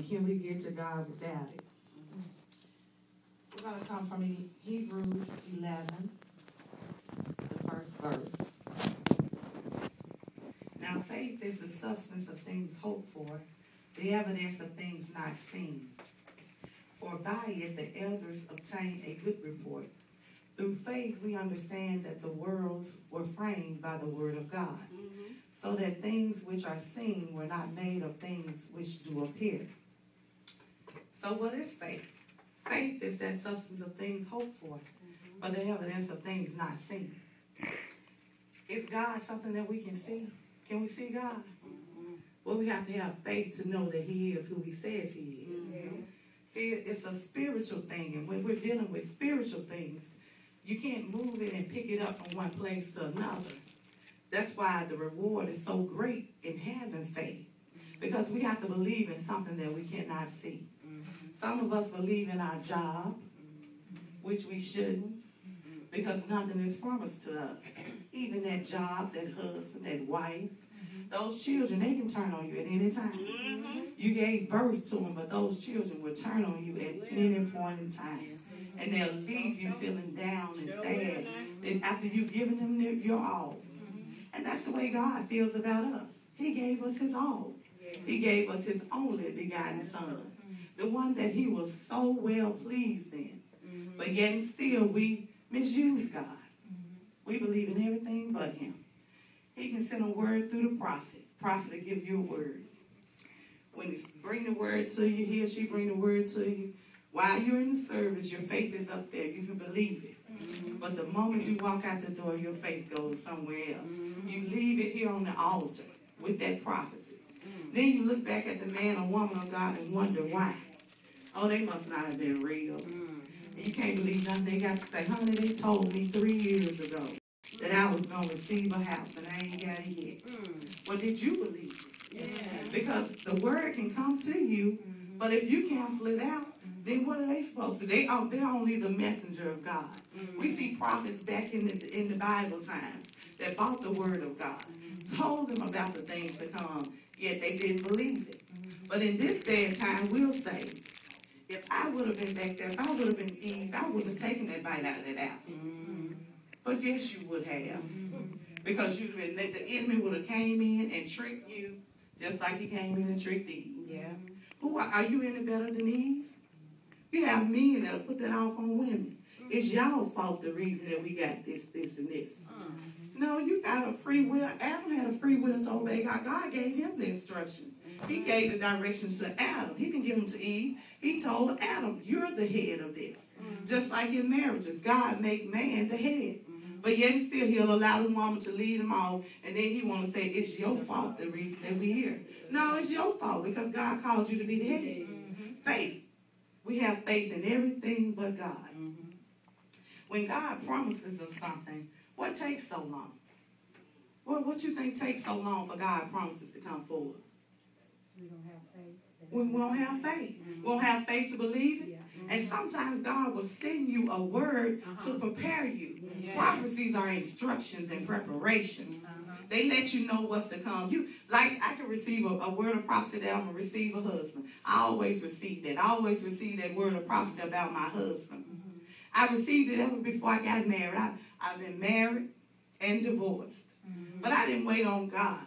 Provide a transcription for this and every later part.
And can we get to God without it? We're going to come from Hebrews 11, the first verse. Now faith is the substance of things hoped for, the evidence of things not seen. For by it the elders obtained a good report. Through faith we understand that the worlds were framed by the word of God, so that things which are seen were not made of things which do appear. So what is faith? Faith is that substance of things hoped for, but the evidence of things not seen. Is God something that we can see? Can we see God? Well, we have to have faith to know that he is who he says he is. See, it's a spiritual thing, and when we're dealing with spiritual things, you can't move it and pick it up from one place to another. That's why the reward is so great in having faith, because we have to believe in something that we cannot see. Some of us believe in our job, which we shouldn't, because nothing is promised to us. Even that job, that husband, that wife, those children, they can turn on you at any time. You gave birth to them, but those children will turn on you at any point in time. And they'll leave you feeling down and sad after you've given them your all. And that's the way God feels about us. He gave us his all. He gave us his only begotten son, the one that he was so well pleased in. But yet still we misuse God. We believe in everything but him. He can send a word through the prophet. Prophet will give you a word. When he bring the word to you, he or she bring the word to you, while you're in the service, your faith is up there. You can believe it. But the moment you walk out the door, your faith goes somewhere else. You leave it here on the altar with that prophecy. Then you look back at the man or woman of God and wonder why. Oh, they must not have been real. And you can't believe nothing they got to say. Honey, they told me 3 years ago that I was going to receive a house, and I ain't got it yet. Well, did you believe it? Because the word can come to you, but if you cancel it out, then what are they supposed to do? They're only the messenger of God. We see prophets back in the Bible times that bought the word of God, told them about the things to come, yet they didn't believe it. But in this day and time, we'll say, if I would have been back there, if I would have been Eve, I would have taken that bite out of that apple. But yes, you would have. Because the enemy would have came in and tricked you just like he came in and tricked Eve. Are you any better than Eve? You have men that'll put that off on women. It's y'all fault the reason that we got this, and this. No, you got a free will. Adam had a free will to obey God. God gave him the instruction. He gave the directions to Adam. He didn't give them to Eve. He told Adam, you're the head of this. Just like in marriages, God make man the head. But yet still he'll allow the woman to lead him off, and then he want to say, it's your fault the reason that we're here. No, it's your fault because God called you to be the head. Faith. We have faith in everything but God. When God promises us something, what takes so long? What you think takes so long for God promises to come forward? We don't have faith. We won't have faith. We won't have faith to believe it. And sometimes God will send you a word to prepare you. Prophecies are instructions and preparations. They let you know what's to come. I can receive a word of prophecy that I'm going to receive a husband. I always receive that. I always receive that word of prophecy about my husband. I received it ever before I got married. I've been married and divorced. But I didn't wait on God.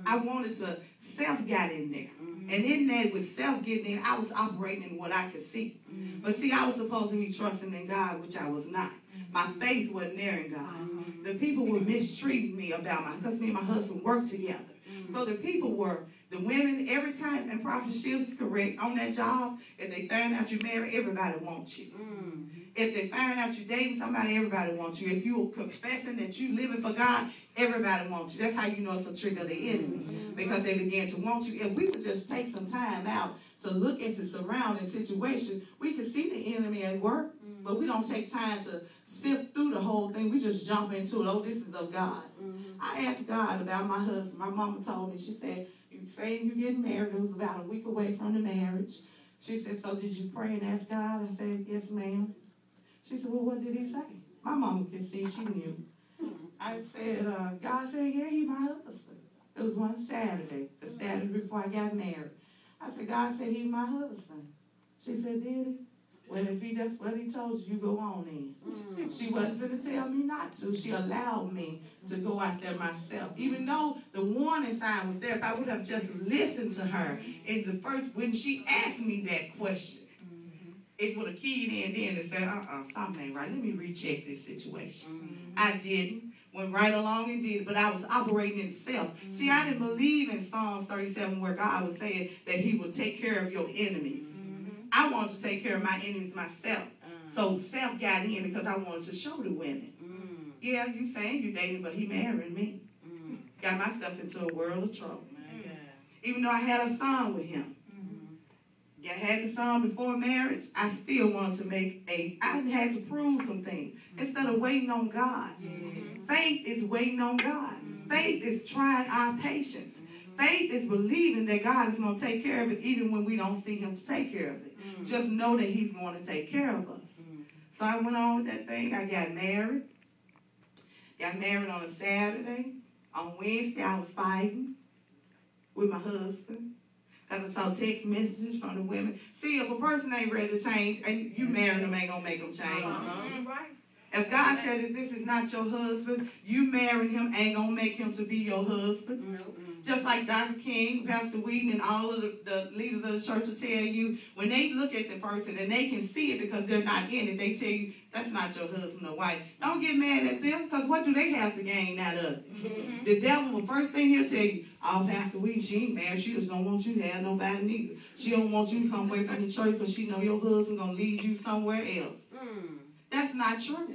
I wanted to, self got in there. And in that, with self getting in, I was operating in what I could see. But see, I was supposed to be trusting in God, which I was not. My faith wasn't there in God. The people were mistreating me because me and my husband worked together. So the people were, the women, every time, and Prophet Shields is correct, on that job, if they find out you're married, everybody wants you. If they find out you're dating somebody, everybody wants you. If you're confessing that you're living for God, everybody wants you. That's how you know it's a trick of the enemy. Because they begin to want you. If we would just take some time out to look at the surrounding situation, we can see the enemy at work, but we don't take time to sift through the whole thing. We just jump into it. Oh, this is of God. I asked God about my husband. My mama told me, she said, you saying you're getting married. It was about a week away from the marriage. She said, so did you pray and ask God? I said, yes, ma'am. She said, well, what did he say? My mama could see, she knew. I said, God said, yeah, he's my husband. It was one Saturday, the Saturday before I got married. I said, God said he's my husband. She said, did he? Well, if that's what he told you, you go on in. She wasn't going to tell me not to. She allowed me to go out there myself. Even though the warning sign was there, if I would have just listened to her in the first, when she asked me that question, it would have keyed in then and said, something ain't right. Let me recheck this situation. I didn't. Went right along and did it, but I was operating in self. See, I didn't believe in Psalms 37 where God was saying that he would take care of your enemies. I wanted to take care of my enemies myself. So self got in because I wanted to show the women. Yeah, you saying you dating, but he married me. Got myself into a world of trouble. Even though I had a son with him. I had the son before marriage, I still wanted to I had to prove some things instead of waiting on God. Faith is waiting on God. Faith is trying our patience. Faith is believing that God is going to take care of it even when we don't see him to take care of it. Just know that he's going to take care of us. So I went on with that thing. I got married. Got married on a Saturday. On Wednesday, I was fighting with my husband. Because I saw text messages from the women. See, if a person ain't ready to change, and you marry them, ain't going to make them change. Right. If God said that this is not your husband, you marrying him ain't going to make him to be your husband. Just like Dr. King, Pastor Whedon, and all of the leaders of the church will tell you, when they look at the person and they can see it because they're not in it, they tell you, that's not your husband or wife. Don't get mad at them, because what do they have to gain out of it? The devil, the first thing he'll tell you, Pastor Whedon, she ain't married. She just don't want you to have nobody neither. She don't want you to come away from the church because she know your husband going to lead you somewhere else. That's not true.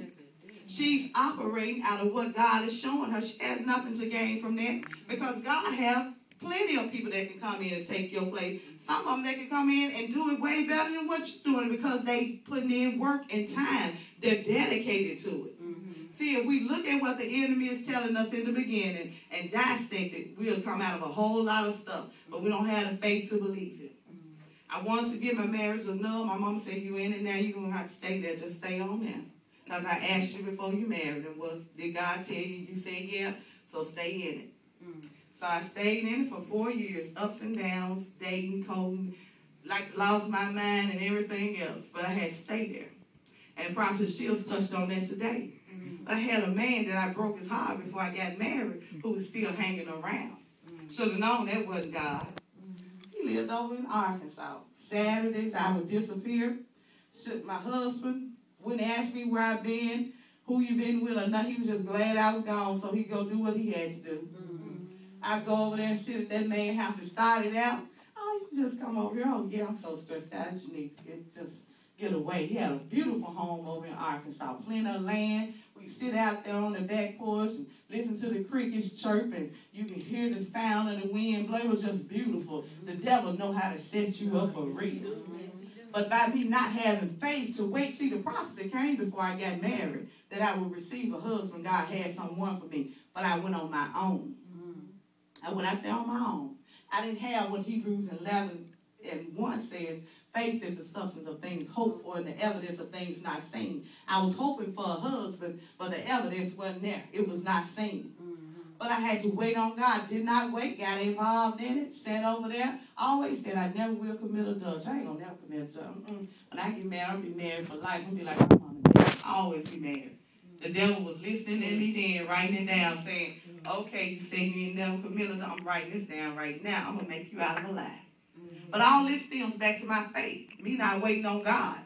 She's operating out of what God is showing her. She has nothing to gain from that because God have plenty of people that can come in and take your place. Some of them that can come in and do it way better than what you're doing because they putting in work and time. They're dedicated to it. See, if we look at what the enemy is telling us in the beginning and dissect it, we'll come out of a whole lot of stuff, but we don't have the faith to believe it. I wanted to get my marriage annulled. My mom said, you in it now, you're going to have to stay there. Just stay on there. Because I asked you before you married and did God tell you? You said yeah, so stay in it. So I stayed in it for 4 years, ups and downs, dating, coding, lost my mind and everything else. But I had to stay there. And Prophet Shields touched on that today. I had a man that I broke his heart before I got married who was still hanging around. Should have known that wasn't God. He lived over in Arkansas. Saturdays, I would disappear. My husband wouldn't ask me where I've been, who you been with or not. He was just glad I was gone, so he'd go do what he had to do. I'd go over there and sit at that man's house and start it out. Oh, you can just come over here. Oh, yeah, I'm so stressed out. I just need to get away. He had a beautiful home over in Arkansas, plenty of land. We sit out there on the back porch and listen to the crickets chirp, and you can hear the sound of the wind blow. It was just beautiful. The devil know how to set you up for real. But by me not having faith to wait, see, the prophecy came before I got married that I would receive a husband. God had someone for me, but I went on my own. I went out there on my own. I didn't have what Hebrews 11:1 says, faith is the substance of things hoped for and the evidence of things not seen. I was hoping for a husband, but the evidence wasn't there. It was not seen. But I had to wait on God. Did not wait. Got involved in it. Sat over there. Always said I never will commit adultery. I ain't going to never commit adultery. When I get married, I'll be married for life. I'll be like my mama did. I'll always be married. The devil was listening to me then, writing it down, saying, okay, you say you ain't never committed adultery. I'm writing this down right now. I'm going to make you out of a lie. But all this stems back to my faith. Me not waiting on God.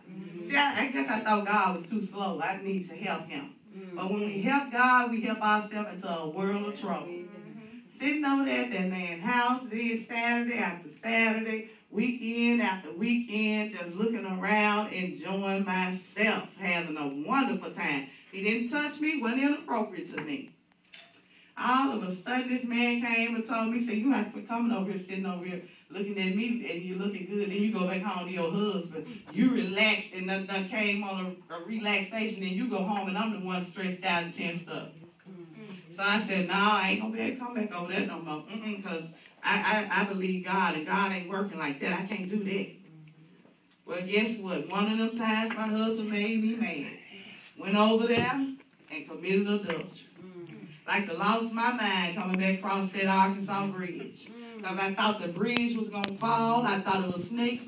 See, I guess I thought God was too slow. I need to help him. But when we help God, we help ourselves into a world of trouble. Sitting over there at that man's house, then Saturday after Saturday, weekend after weekend, just looking around, enjoying myself, having a wonderful time. He didn't touch me, wasn't inappropriate to me. All of a sudden, this man came and told me, said, you have to quit coming over here, sitting over here, looking at me, and you're looking good, then you go back home to your husband. You relaxed, and done came on a relaxation, and you go home, and I'm the one stressed out and tensed up. So I said, no, I ain't going to be able to come back over there no more, because I believe God, and God ain't working like that. I can't do that. Well, guess what? One of them times my husband made me mad. Went over there and committed adultery. Like to lost my mind coming back across that Arkansas bridge. Because I thought the bridge was going to fall. I thought it was snakes